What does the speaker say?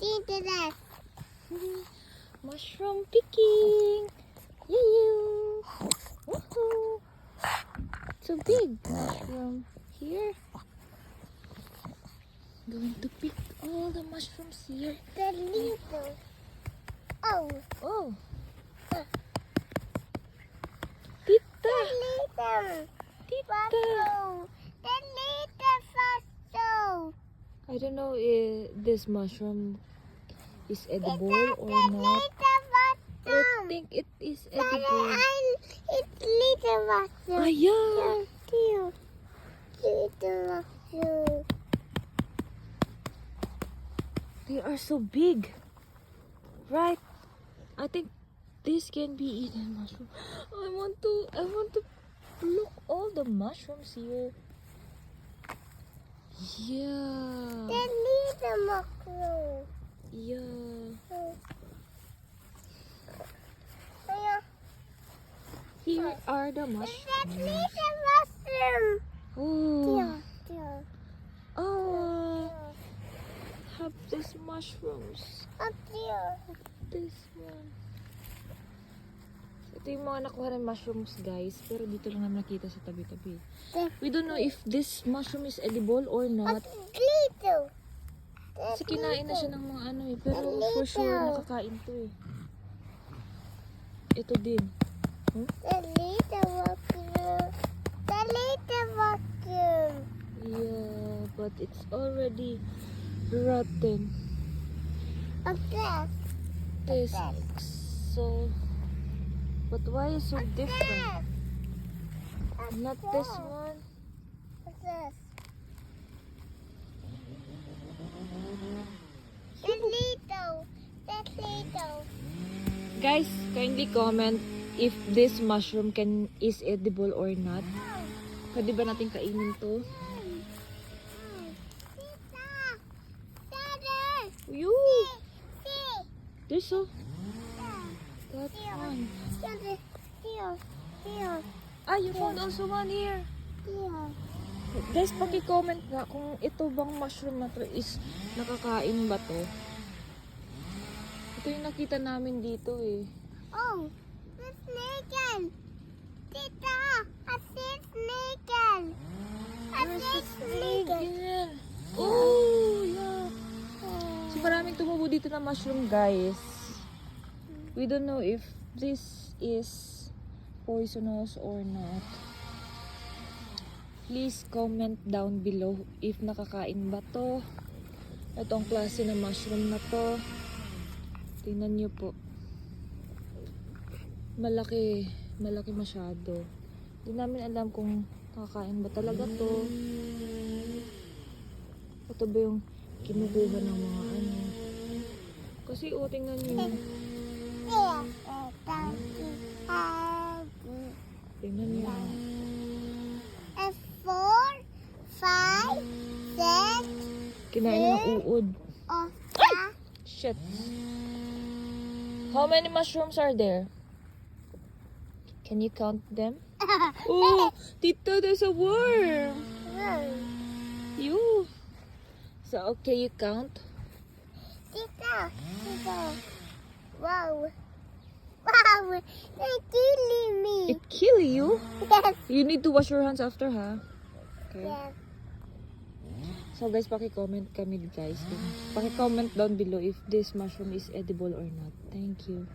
Dito na. Mushroom picking! Yoo! Woohoo! So big mushroom here. Going to pick all the mushrooms here. The little. Oh. Oh! Tita! Little. Tita! The little fasto. I don't know if this mushroom is edible or The not. little fasto. I think it is edible. It's little fasto. Ah, yeah! Little fasto. They are so big. Right? I think this can be eaten mushroom. I want to look all the mushrooms here. Yeah. The little mushroom. Yeah. Ayan. Here are the That mushrooms. little mushroom. Oh. Dear. Oh. Have these mushrooms. Up there. This one. Ito yung mga nakuha ng mushrooms, guys. Pero dito lang naman nakita sa tabi-tabi. We don't know if this mushroom is edible or not. Little. Kasi kinain na siya ng mga ano eh. Pero for sure, nakakain to eh. Ito din. The little mushroom. The little mushroom. Yeah, but it's already rotten. Up there. This so... But why is so different? Not this one. What's this? The little. The little. Guys, kindly comment if this mushroom is edible or not. Pwede ba natin kainin to? Tita. Daddy. You! See. There's a... That one. Here. Ah, you found also one here. Here. Guys, paki-comment nga kung ito bang mushroom na to is nakakain ba to. Ito yung nakita namin dito eh. Oh, the snake. Tita, I see snake. I see snake. Again. Oh, yeah. So maraming tumubo dito na mushroom, guys. We don't know if this is poisonous or not. Please comment down below if nakakain ba to. Itong klase ng mushroom na to. Tingnan nyo po. Malaki. Malaki masyado. Hindi namin alam kung nakakain ba talaga to. Ito ba yung kinukuha ng mga ano. Kasi tingnan nyo. Tingnan nyo. 4, 5, 6, Kinain ng uod. Shit. How many mushrooms are there? Can you count them? Oh, Tito, there's a worm. You. So, okay, you count? Tita. Wow. Wow. They're killing me. It kill you? Yes. You need to wash your hands after, ha? Okay. Yes. So, guys, paki-comment kami, guys. Paki-comment down below if this mushroom is edible or not. Thank you.